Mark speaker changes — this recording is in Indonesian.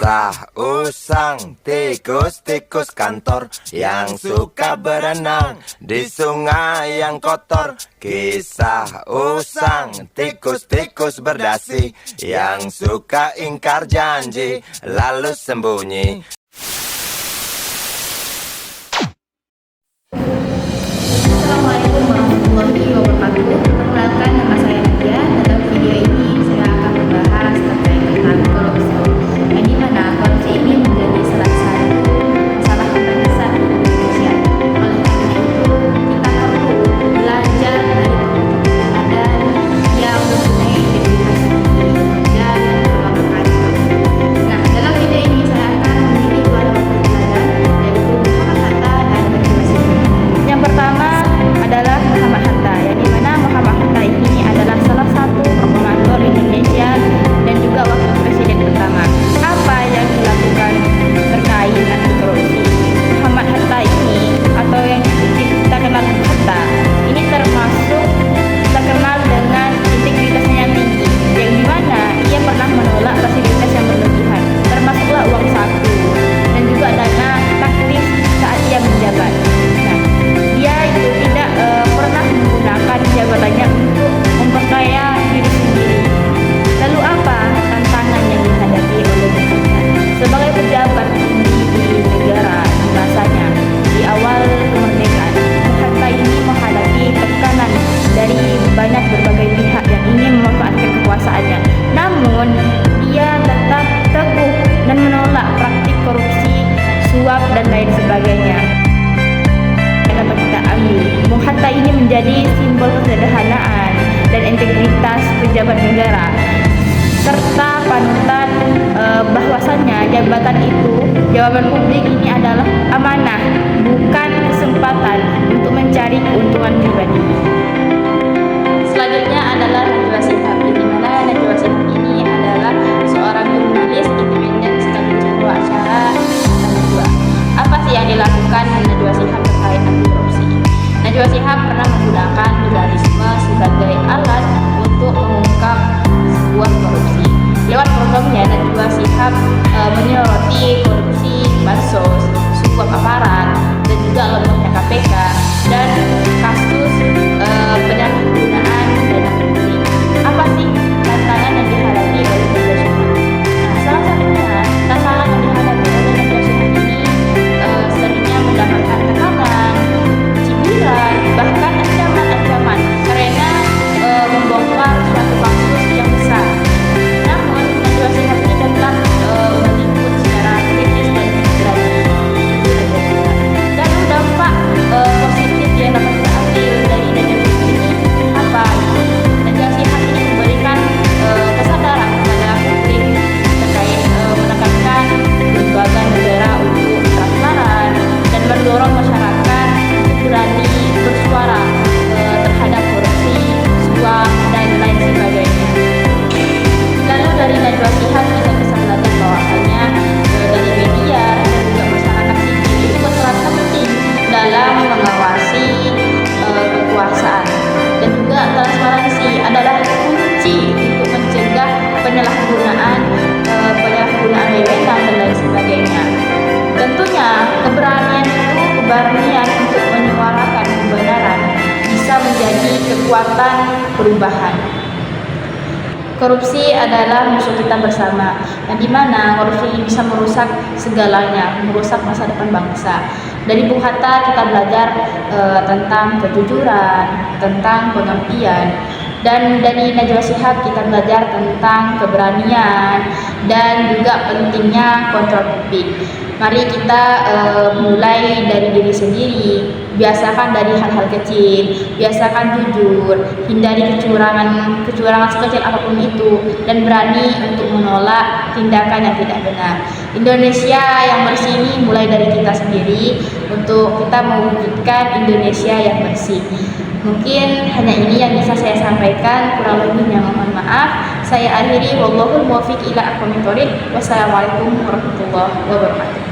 Speaker 1: Kisah usang tikus-tikus kantor yang suka berenang di sungai yang kotor. Kisah usang tikus-tikus berdasi yang suka ingkar janji lalu sembunyi.
Speaker 2: Assalamualaikum warahmatullahi wabarakatuh. Perkenalkan, nama saya Nadia. Dalam video ini saya akan membahas terkait tentang korupsi. Yang dimana korupsi ini menjadi salah satu masalah terbesar di Indonesia. Oleh karena itu, kita perlu belajar dari teman-teman ada yang mempunyai integritas tinggi dan melakukan korupsi. Nah, dalam video ini saya akan memilih dua nama pelajaran, yaitu Muhammad Hatta dan Najwa. Yang pertama adalah Muhammad Hatta, yang dimana Muhammad Hatta ini adalah salah satu proklamator Indonesia dan juga wakil presiden pertama. Apa yang dilakukan terkait anti korupsi? Muhammad Hatta ini, atau yang kita kenal Hatta, ini terkenal dengan integritasnya yang tinggi, yang dimana ia pernah menolak fasilitas yang berlebihan, termasuklah uang saku dan juga dana taktis saat ia menjabat. Nah, dia itu tidak pernah menggunakan jabatannya untuk memperkaya diri sendiri. Lalu apa tantangan yang dihadapi oleh Muhammad sebagai pejabat tinggi di negara di masanya? Di awal kemerdekaan, Muhammad ini menghadapi tekanan dari banyak berbagai pihak yang ingin memanfaatkan kekuasaannya. Namun, dia tetap teguh dan menolak praktik korupsi, suap dan lain sebagainya. Dapat kita ambil, Bung Hatta ini menjadi simbol kesederhanaan dan integritas pejabat negara, serta panutan bahwasannya jabatan publik ini adalah amanah, bukan kesempatan untuk mencari keuntungan pribadi. Selanjutnya adalah Najwa Shihab, di mana Najwa Shihab ini adalah seorang jurnalis independen sekaligus pembawa acara Najwa. Apa sih yang dilakukan Najwa Shihab terkait anti korupsi? Najwa Shihab pernah menggunakan jurnalisme sebagai alat untuk mengungkap sebuah korupsi. Lewat programnya, Najwa Shihab menyoroti korupsi bansos, suap aparat, dan juga lemahnya KPK dan kasus penyalahgunaan dana publik. Apa sih tantangan yang dihadapi oleh Najwa Shihab? Nah, salah satunya tantangan yang dihadapi oleh Najwa Shihab ini seringnya mendapatkan tekanan, cibiran, bahkan ancaman karena membongkar suatu kasus yang besar. Namun, Najwa Shihab ini tetap meliput secara kritis dan berani. Lalu dampak positif yang dapat kita ambil dari Najwa Shihab ini apa? Najwa Shihab ini memberikan kesadaran kepada publik terkait menekankan lembaga negara untuk transparan dan mendorong masyarakat untuk berani bersuara terhadap korupsi, suap, dan lain sebagainya. Lalu dari Najwa Shihab kita bisa belajar bahwasanya dari media dan juga masyarakat sipil itu berperan penting dalam mengawasi kekuasaan, dan juga transparansi adalah kunci untuk mencegah penyalahgunaan wewenang dan lain sebagainya. Tentunya keberanian untuk menyuarakan kebenaran bisa menjadi kekuatan perubahan. Korupsi adalah musuh kita bersama, yang dimana korupsi ini bisa merusak segalanya, merusak masa depan bangsa. Dari Bung Hatta kita belajar tentang kejujuran, tentang pengabdian, dan dari Najwa Shihab kita belajar tentang keberanian dan juga pentingnya kontrol publik. Mari kita mulai dari diri sendiri, biasakan dari hal-hal kecil, biasakan jujur, hindari kecurangan sekecil apapun itu, dan berani untuk menolak tindakan yang tidak benar. Indonesia yang bersih ini mulai dari kita sendiri untuk kita mewujudkan Indonesia yang bersih. Mungkin hanya ini yang bisa saya sampaikan, kurang lebihnya mohon maaf. Saya akhiri, wallahul muwaffiq ila aqwamit thoriq. Wassalamualaikum warahmatullahi wabarakatuh.